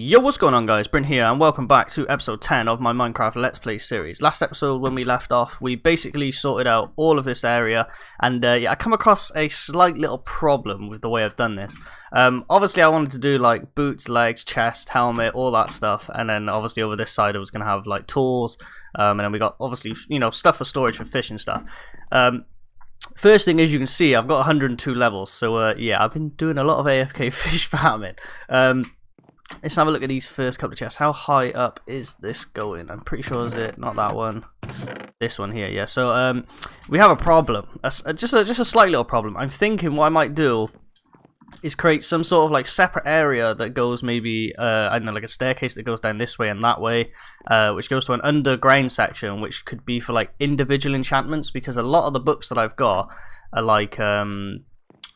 Yo, what's going on guys, Brint here and welcome back to episode 10 of my Minecraft Let's Play series. Last episode when we left off, we basically sorted out all of this area and yeah, I come across a slight little problem with the way I've done this. Obviously I wanted to do like boots, legs, chest, helmet, all that stuff, and then obviously over this side I was going to have like tools, and then we got obviously, you know, stuff for storage for fish and stuff. First thing, as you can see, I've got 102 levels, so yeah, I've been doing a lot of AFK fish farming. Let's have a look at these first couple of chests. How high up is this going? I'm pretty sure, is it not that one? This one here, yeah. So we have a problem, just a slight little problem. I'm thinking what I might do is create some sort of like separate area that goes maybe I don't know, like a staircase that goes down this way and that way, which goes to an underground section, which could be for like individual enchantments, because a lot of the books that I've got are like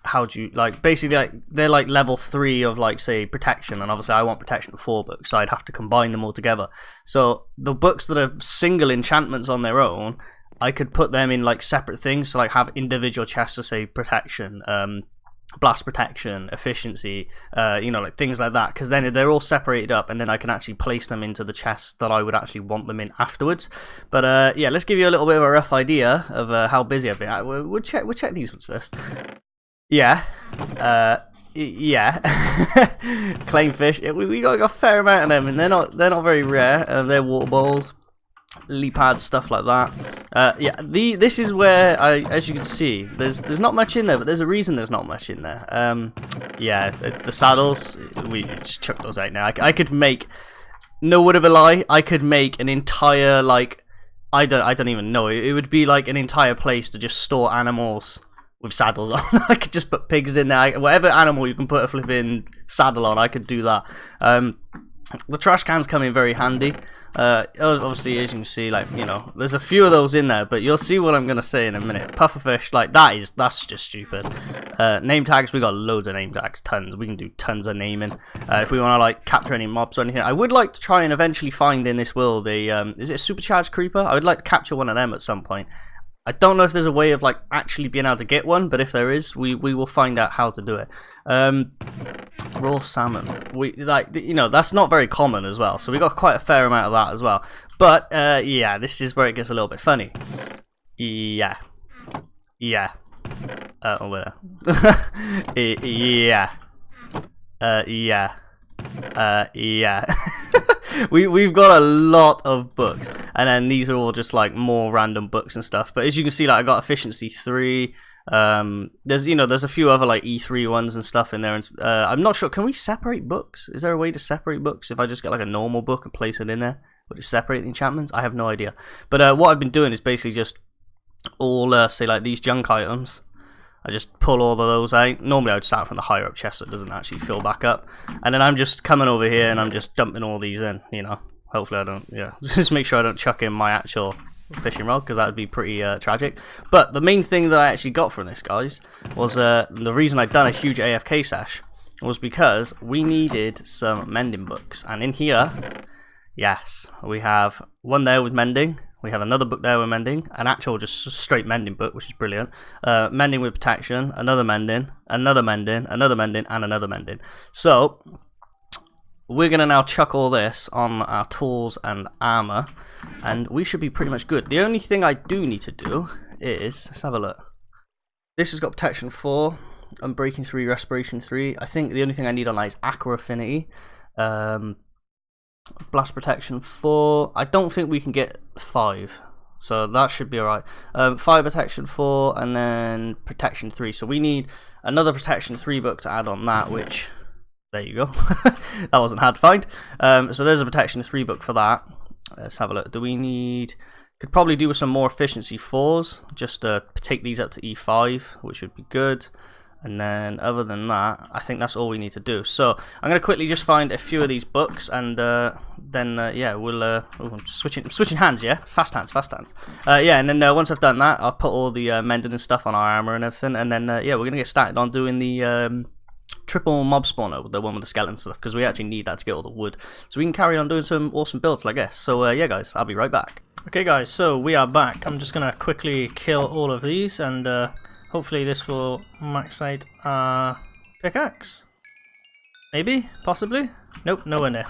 how do you like basically like they're like level 3 of like say protection, and obviously I want protection 4 books, so I'd have to combine them all together. So the books that are single enchantments on their own, I could put them in like separate things, so like have individual chests to say protection, blast protection, efficiency, you know, like things like that, because then they're all separated up and then I can actually place them into the chests that I would actually want them in afterwards. But yeah, let's give you a little bit of a rough idea of how busy I've been. We'll check these ones first. Yeah, yeah. Claimfish. We got a fair amount of them, and they're not very rare. They're water balls, leapads, stuff like that. Yeah, this is where as you can see, there's not much in there, but there's a reason there's not much in there. Yeah, the saddles, we just chuck those out now. I could make, no word of a lie, I could make an entire like I don't even know. It would be like an entire place to just store animals with saddles on. I could just put pigs in there. Whatever animal you can put a flipping saddle on, I could do that. The trash cans come in very handy. Obviously, as you can see, like, you know, there's a few of those in there, but you'll see what I'm gonna say in a minute. Pufferfish, like that's just stupid. Name tags, we got loads of name tags, tons. We can do tons of naming. If we want to like capture any mobs or anything, I would like to try and eventually find in this world a is it a supercharged creeper? I would like to capture one of them at some point. I don't know if there's a way of like actually being able to get one, but if there is, we will find out how to do it. Raw salmon, we like, you know, that's not very common as well, so we got quite a fair amount of that as well. But yeah, this is where it gets a little bit funny. Yeah, yeah, yeah, yeah. We've got a lot of books, and then these are all just like more random books and stuff. But as you can see, like I got efficiency 3. There's, you know, there's a few other like E3 ones and stuff in there. And I'm not sure. Can we separate books? Is there a way to separate books? If I just get like a normal book and place it in there, would it separate the enchantments? I have no idea. But what I've been doing is basically just all say like these junk items. I just pull all of those out. Normally I would start from the higher up chest so it doesn't actually fill back up. And then I'm just coming over here and I'm just dumping all these in, you know. Hopefully I don't, yeah. Just make sure I don't chuck in my actual fishing rod, because that would be pretty tragic. But the main thing that I actually got from this, guys, was the reason I'd done a huge AFK sesh was because we needed some mending books. And in here, yes, we have one there with mending. We have another book there with mending, an actual just straight mending book, which is brilliant. Mending with protection, another mending, another mending, another mending, and another mending. So we're going to now chuck all this on our tools and armor, and we should be pretty much good. The only thing I do need to do is, let's have a look. This has got protection 4, unbreaking 3, respiration 3. I think the only thing I need on that is aqua affinity. Blast protection 4. I don't think we can get 5, so that should be alright. Fire protection 4, and then protection 3. So we need another protection 3 book to add on that, which, there you go. That wasn't hard to find. So there's a protection 3 book for that. Let's have a look. Do we need, could probably do with some more efficiency 4s, just to take these up to E5, which would be good. And then other than that, I think that's all we need to do. So I'm going to quickly just find a few of these books, and then yeah, we'll switching hands, yeah, fast hands. Yeah, and then once I've done that, I'll put all the mending and stuff on our armor and everything, and then yeah, we're gonna get started on doing the triple mob spawner, the one with the skeleton stuff, because we actually need that to get all the wood, so we can carry on doing some awesome builds, I guess. So yeah, guys, I'll be right back. Okay, guys, so we are back. I'm just gonna quickly kill all of these, and hopefully this will max out our pickaxe. Maybe, possibly. Nope, nowhere near.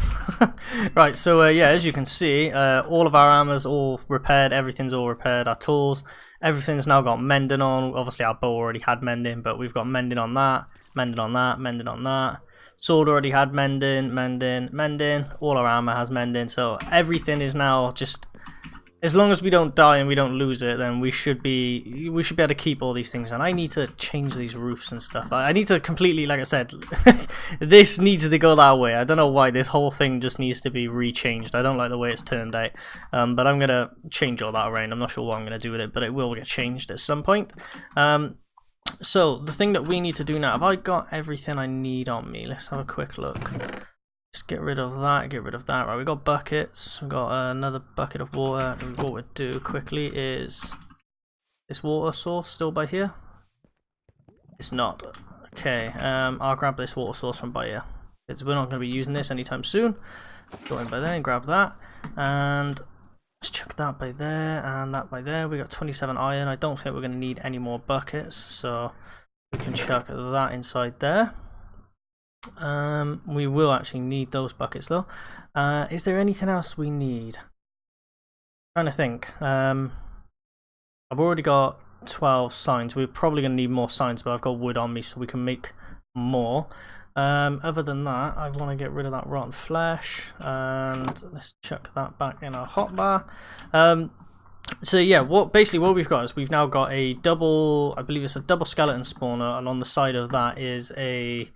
Right, so yeah, as you can see, all of our armor's all repaired, everything's all repaired, our tools, everything's now got mending on. Obviously our bow already had mending, but we've got mending on that, mending on that, mending on that. Sword already had mending, mending, all our armor has mending, so everything is now just... As long as we don't die and we don't lose it, then we should be able to keep all these things. And I need to change these roofs and stuff. I need to completely, like I said, this needs to go that way. I don't know why this whole thing just needs to be rechanged. I don't like the way it's turned out. But I'm gonna change all that around. I'm not sure what I'm gonna do with it, but it will get changed at some point. So the thing that we need to do now, have I got everything I need on me? Let's have a quick look. Just get rid of that, get rid of that. Right, we got buckets. We've got another bucket of water. And what we'll do quickly is... This water source still by here? It's not. Okay, I'll grab this water source from by here. Because we're not going to be using this anytime soon. Go in by there and grab that. And let's chuck that by there and that by there. We got 27 iron. I don't think we're going to need any more buckets. So we can chuck that inside there. We will actually need those buckets though. Is there anything else we need? I'm trying to think. I've already got 12 signs. We're probably going to need more signs, but I've got wood on me so we can make more. Other than that, I want to get rid of that rotten flesh, and let's chuck that back in our hotbar. So yeah, basically what we've got is we've now got a double, I believe it's a double skeleton spawner, and on the side of that is a...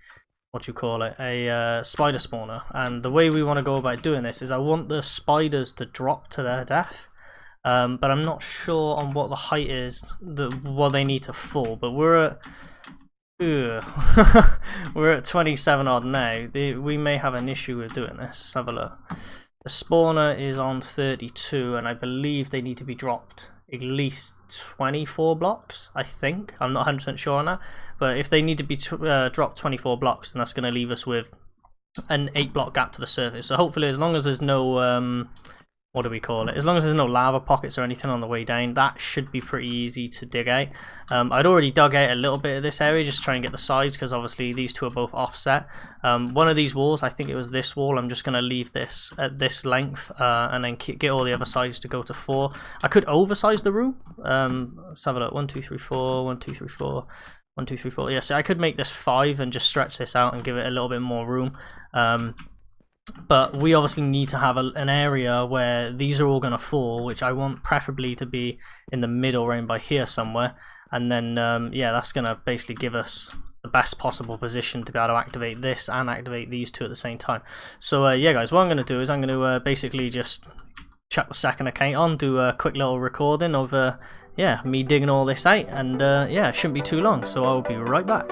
what you call it, a spider spawner. And the way we want to go about doing this is I want the spiders to drop to their death, but I'm not sure on what the height is, what they need to fall. But we're at we're at 27 odd now. We may have an issue with doing this. Let's have a look. The spawner is on 32, and I believe they need to be dropped at least 24 blocks, I think. I'm not 100% sure on that, but if they need to be dropped 24 blocks, then that's going to leave us with an 8 block gap to the surface. So hopefully, as long as there's no what do we call it, as long as there's no lava pockets or anything on the way down, that should be pretty easy to dig out. I'd already dug out a little bit of this area just to try and get the sides, because obviously these two are both offset. One of these walls, I think it was this wall, I'm just going to leave this at this length, and then get all the other sides to go to 4. I could oversize the room. Let's have a look. 1 2 3 4 1 2 3 4 1 2 3 4. Yeah, so I could make this 5 and just stretch this out and give it a little bit more room. But we obviously need to have an area where these are all going to fall, which I want preferably to be in the middle, around by here somewhere. And then, yeah, that's going to basically give us the best possible position to be able to activate this and activate these two at the same time. So, yeah, guys, what I'm going to do is I'm going to basically just chuck the second account on, do a quick little recording of, yeah, me digging all this out. And, yeah, it shouldn't be too long, so I'll be right back.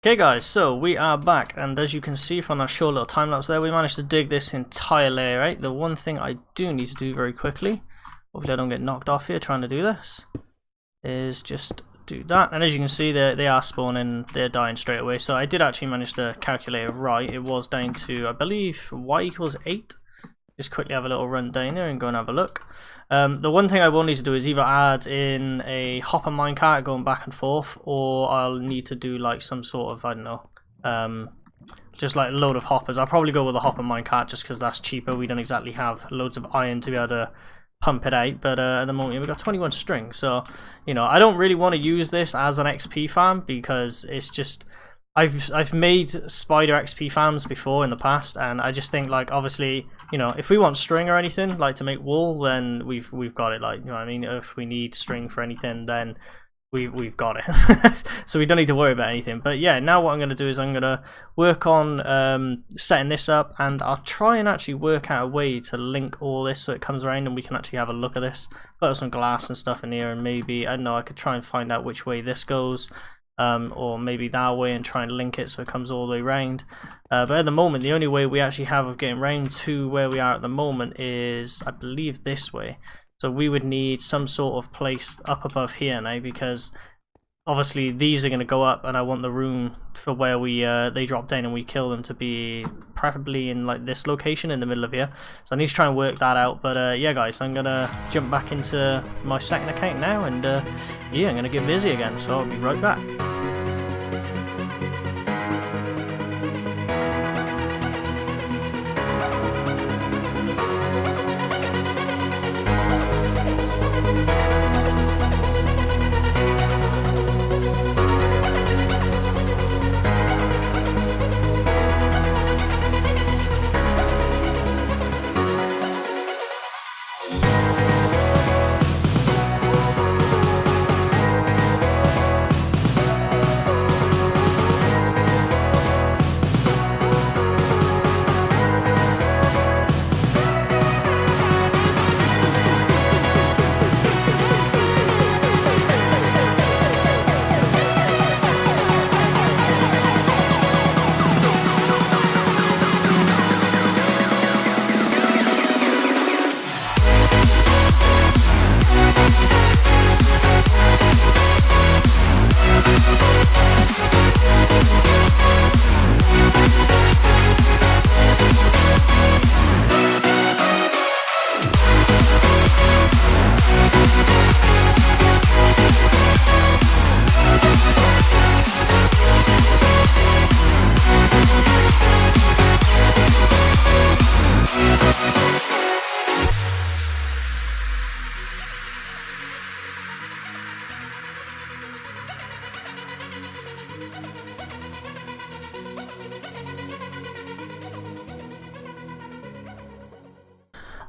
Okay guys, so we are back, and as you can see from that short little time lapse there, we managed to dig this entire layer out. The one thing I do need to do very quickly, hopefully I don't get knocked off here trying to do this, is just do that. And as you can see, they are spawning, they're dying straight away. So I did actually manage to calculate it right. It was down to, I believe, y equals 8. Just quickly have a little run down there and go and have a look. The one thing I will need to do is either add in a hopper minecart going back and forth, or I'll need to do like some sort of, I don't know, just like a load of hoppers. I'll probably go with a hopper minecart just because that's cheaper. We don't exactly have loads of iron to be able to pump it out, but at the moment we've got 21 string, so you know, I don't really want to use this as an XP farm because it's just, I've made spider XP farms before in the past, and I just think, like, obviously, you know, if we want string or anything, like to make wool, then we've got it. Like, you know what I mean? If we need string for anything, then we've got it. So we don't need to worry about anything. But yeah, now what I'm going to do is I'm going to work on setting this up, and I'll try and actually work out a way to link all this so it comes around and we can actually have a look at this. Put some glass and stuff in here, and maybe, I don't know, I could try and find out which way this goes. Or maybe that way, and try and link it so it comes all the way around. But at the moment, the only way we actually have of getting round to where we are at the moment is, I believe, this way. So we would need some sort of place up above here now, because obviously these are going to go up, and I want the room for where we they drop down and we kill them to be preferably in like this location in the middle of here. So I need to try and work that out. But yeah guys, I'm gonna jump back into my second account now, and yeah, I'm gonna get busy again, so I'll be right back.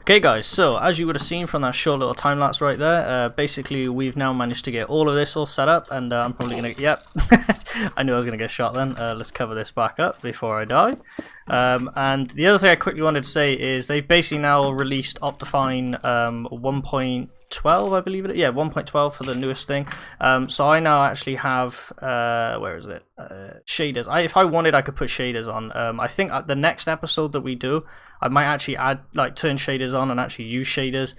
Okay guys, so as you would have seen from that short little time lapse right there, basically we've now managed to get all of this all set up, and I'm probably gonna, yep, I knew I was gonna get shot then. Let's cover this back up before I die. And the other thing I quickly wanted to say is they've basically now released Optifine 1.12, I believe it is. Yeah, 1.12 for the newest thing. So I now actually have, where is it? Shaders. If I wanted, I could put shaders on. I think the next episode that we do, I might actually add, like, turn shaders on and actually use shaders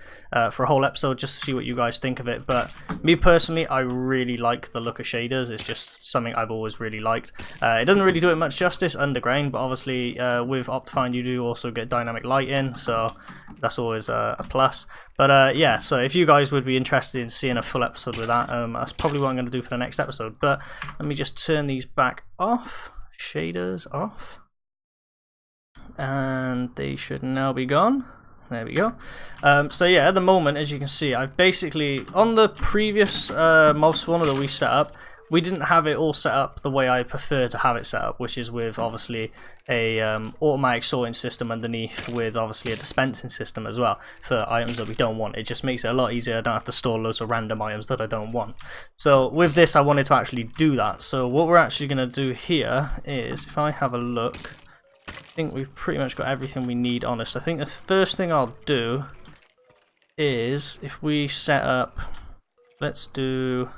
for a whole episode just to see what you guys think of it. But me personally, I really like the look of shaders. It's just something I've always really liked. It doesn't really do it much justice underground, but obviously with Optifine you do also get dynamic lighting, so that's always a plus. But yeah, so if you guys would be interested in seeing a full episode with that, that's probably what I'm going to do for the next episode. But let me just turn these back off. Shaders off. And they should now be gone. There we go. So yeah, at the moment, as you can see, I've basically, on the previous mob spawner that we set up, we didn't have it all set up the way I prefer to have it set up, which is with obviously a automatic sorting system underneath, with obviously a dispensing system as well for items that we don't want. It just makes it a lot easier. I don't have to store loads of random items that I don't want. So with this, I wanted to actually do that. So what we're actually going to do here is, if I have a look, I think we've pretty much got everything we need on this. I think the first thing I'll do is, if we set up, let's do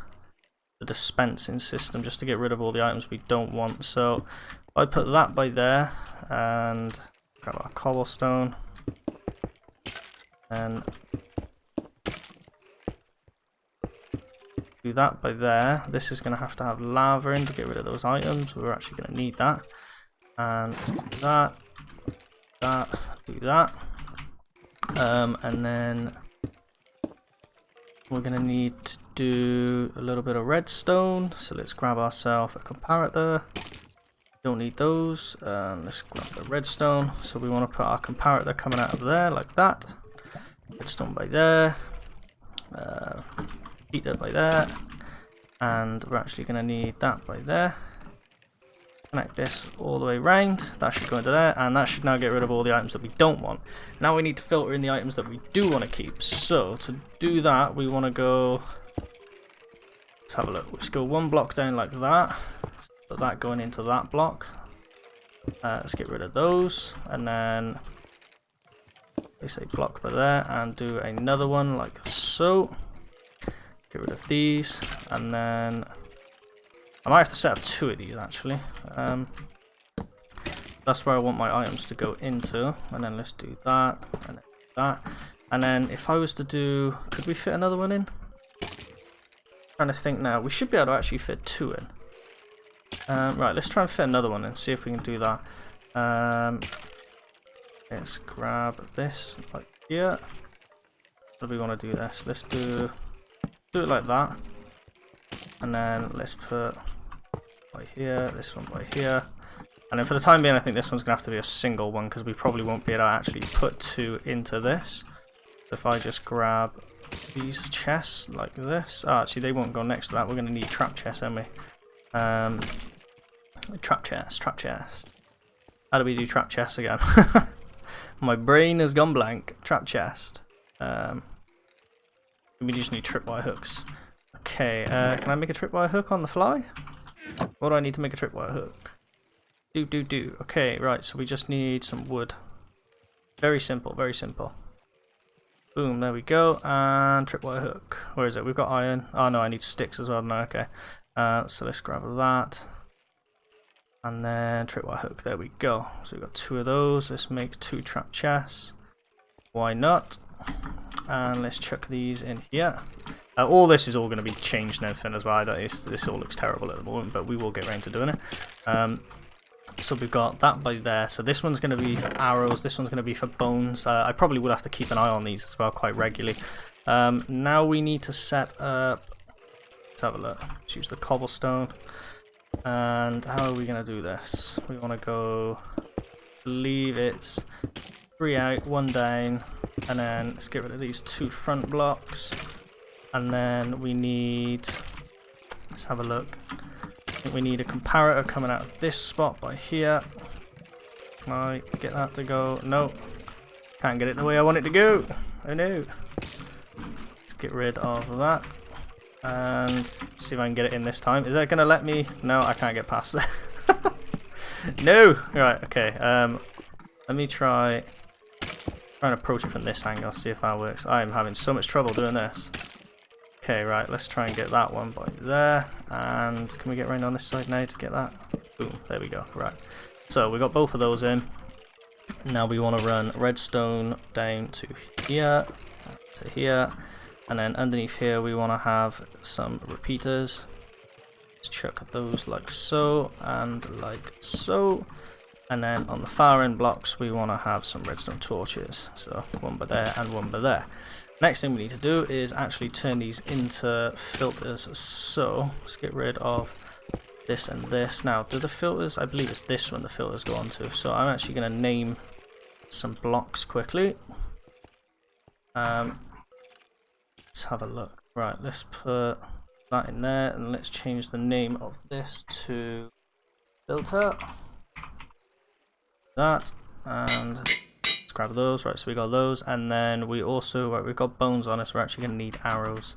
the dispensing system just to get rid of all the items we don't want. So I put that by there and grab our cobblestone and do that by there. This is going to have lava in to get rid of those items. We're actually going to need that. And let's do that, do that. And then we're going to need to do a little bit of redstone. So let's grab ourselves a comparator. Don't need those. Let's grab the redstone. So we want to put our comparator coming out of there like that. Redstone by there. Heater by there. And we're actually going to need that by there. Connect this all the way around. That should go into there, and that should now get rid of all the items that we don't want. Now we need to filter in the items that we do want to keep. So to do that, we want to go, let's have a look. Let's go one block down like that. Put that going into that block. Let's get rid of those, and then place a block by there and do another one like so. Get rid of these, and then I might have to set up 2 of these actually. That's where I want my items to go into, and then let's do that, and then that. And then if I was to do, could we fit another one in? Trying to think now. We should be able to actually fit 2 in. Right, let's try and fit another one and see if we can do that. Let's grab this like here. How do we want to do this? Let's do it like that. And then let's put by here, this one by here. And then for the time being, I think this one's going to have to be a single one because we probably won't be able to actually put 2 into this. So if I just grab these chests like this. Oh, actually, they won't go next to that. We're going to need trap chests, aren't we? Trap chest. How do we do trap chests again? My brain has gone blank. Trap chest. We just need tripwire hooks. Okay, can I make a tripwire hook on the fly? What do I need to make a tripwire hook? Do. Okay, right, so we just need some wood. Very simple, very simple. Boom, there we go, and tripwire hook. Where is it? We've got iron. Oh no, I need sticks as well, no, okay. So let's grab that. And then tripwire hook, there we go. So we've got 2 of those. Let's make 2 trap chests. Why not? And let's chuck these in here. All this is all going to be changed and everything as well. This all looks terrible at the moment, but we will get around to doing it. So we've got that by there. So this one's going to be for arrows. This one's going to be for bones. I probably would have to keep an eye on these as well quite regularly. Now we need to set up... Let's have a look. Let's use the cobblestone. And how are we going to do this? We want to go... Leave it's 3 out, 1 down. And then let's get rid of these 2 front blocks. And then we need, let's have a look. I think we need a comparator coming out of this spot by here. Can I get that to go? No. Can't get it the way I want it to go. Oh no. Let's get rid of that. And see if I can get it in this time. Is that going to let me? No, I can't get past that. No! Right, okay. Let me try and approach it from this angle, see if that works. I'm having so much trouble doing this. Okay, right, let's try and get that one by there. And can we get around on this side now to get that? Boom, there we go, right. So we got both of those in. Now we want to run redstone down to here, and then underneath here we want to have some repeaters. Let's chuck those like so, and like so. And then on the far end blocks we want to have some redstone torches. So one by there and one by there. Next thing we need to do is actually turn these into filters. So let's get rid of this and this. Now, do the filters, I believe it's this one the filters go onto. So I'm actually going to name some blocks quickly. Let's have a look. Right, let's put that in there, and let's change the name of this to filter. That, and let's grab those. Right, so we got those, and then we also, right, we've got bones on us. We're actually going to need arrows.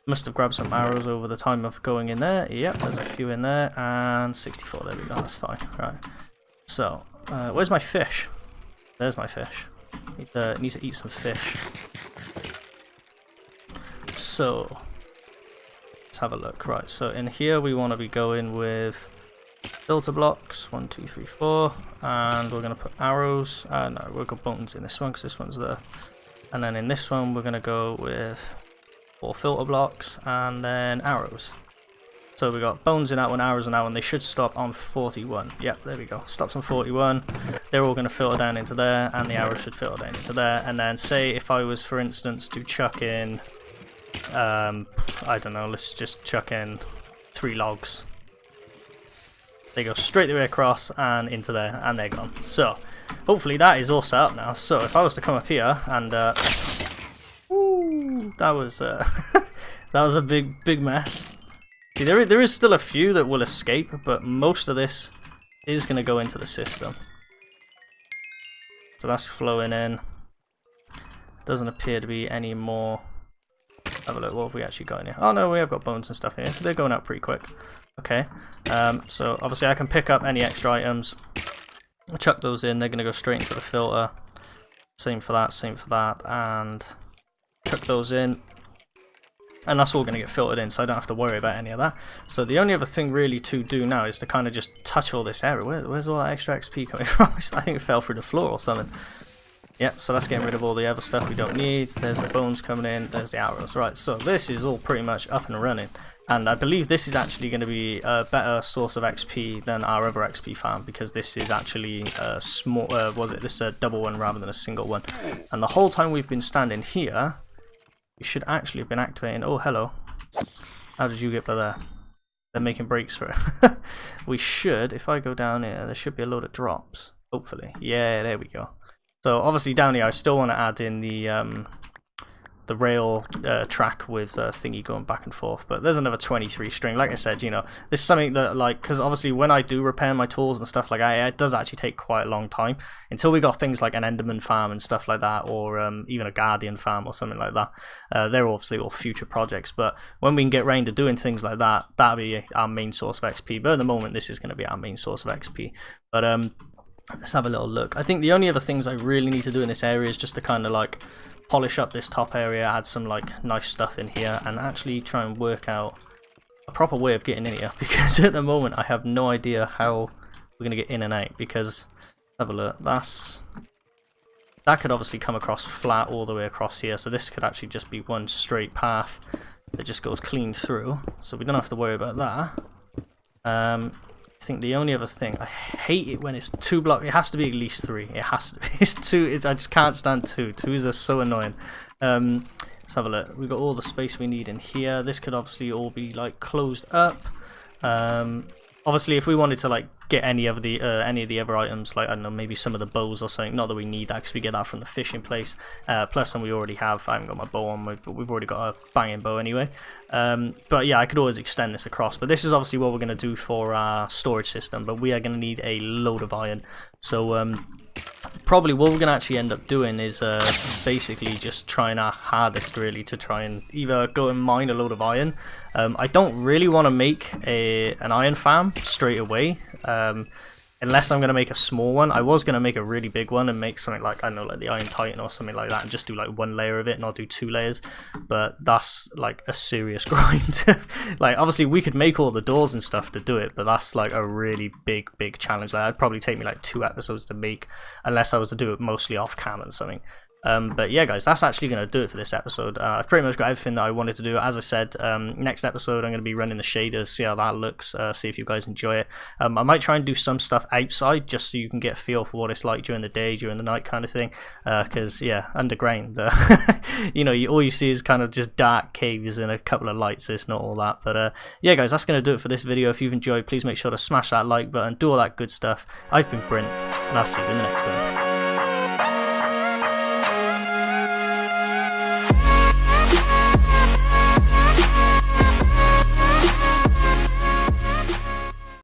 Must have grabbed some arrows over the time of going in there. Yep, there's a few in there, and 64. There we go. That's fine. Right. So, where's my fish? There's my fish. Need to eat some fish. So, Let's have a look. Right, so in here we want to be going with filter blocks, 1, 2, 3, 4, and we're going to put arrows. No, we'll go buttons in this one because this one's there. And then in this one we're going to go with 4 filter blocks and then arrows. So we got bones in that one, arrows in that one. They should stop on 41. Yep, there we go. Stops on 41. They're all going to filter down into there, and the arrows should filter down into there. And then say if I was, for instance, to chuck in, I don't know, let's just chuck in 3 logs. They go straight the way across and into there, and they're gone. So hopefully that is all set up now. So if I was to come up here and ooh, that was that was a big mess. See, there is still a few that will escape, but most of this is going to go into the system. So that's flowing in. Doesn't appear to be any more. Have a look, what have we actually got in here? Oh no, we have got bones and stuff in here, so they're going out pretty quick. Okay, so obviously I can pick up any extra items, chuck those in, they're going to go straight into the filter. Same for that, and chuck those in. And that's all going to get filtered in, so I don't have to worry about any of that. So the only other thing really to do now is to kind of just touch all this area. Where's all that extra XP coming from? I think it fell through the floor or something. Yep, so that's getting rid of all the other stuff we don't need. There's the bones coming in, there's the arrows. Right, so this is all pretty much up and running. And I believe this is actually going to be a better source of XP than our other XP farm, because this is actually a small, this is a double one rather than a single one. And the whole time we've been standing here, we should actually have been activating. Oh, hello. How did you get by there? They're making breaks for it. We should, if I go down here, there should be a load of drops. Hopefully. Yeah, there we go. So obviously down here I still want to add in the rail track with thingy going back and forth, but there's another 23 string. Like I said, you know, this is something that, like, because obviously when I do repair my tools and stuff like that, it does actually take quite a long time until we got things like an Enderman farm and stuff like that, or even a Guardian farm or something like that. They're obviously all future projects, but when we can get round to doing things like that, that'll be our main source of XP. But at the moment this is going to be our main source of XP. But let's have a little look. I think the only other things I really need to do in this area is just to kind of like polish up this top area, add some like nice stuff in here, and actually try and work out a proper way of getting in here, because at the moment I have no idea how we're going to get in and out. Because have a look, that could obviously come across flat all the way across here, so this could actually just be one straight path that just goes clean through, so we don't have to worry about that. I think the only other thing, I hate it when it's 2 blocks. It has to be at least 3. It has to be. It's 2. I just can't stand 2. 2s are so annoying. Let's have a look. We've got all the space we need in here. This could obviously all be like closed up. Obviously, if we wanted to like get any of the other items, like I don't know, maybe some of the bows or something. Not that we need that, because we get that from the fishing place. Plus, and we already have. I haven't got my bow on, but we've already got a banging bow anyway. But yeah, I could always extend this across. But this is obviously what we're going to do for our storage system. But we are going to need a load of iron. So probably what we're going to actually end up doing is basically just trying our hardest really to try and either go and mine a load of iron. I don't really want to make an iron farm straight away, unless I'm going to make a small one. I was going to make a really big one and make something like, I don't know, like the Iron Titan or something like that, and just do like 1 layer of it, not do 2 layers. But that's like a serious grind. Like obviously we could make all the doors and stuff to do it, but that's like a really big challenge. Like it'd probably take me like 2 episodes to make, unless I was to do it mostly off cam and something. But yeah guys, that's actually going to do it for this episode. I've pretty much got everything that I wanted to do. As I said, next episode I'm going to be running the shaders, see how that looks, see if you guys enjoy it. I might try and do some stuff outside, just so you can get a feel for what it's like during the day, during the night kind of thing. Because yeah, underground, you know, all you see is kind of just dark caves and a couple of lights. It's not all that. But yeah guys, that's going to do it for this video. If you've enjoyed, please make sure to smash that like button, do all that good stuff. I've been Brint, and I'll see you in the next one.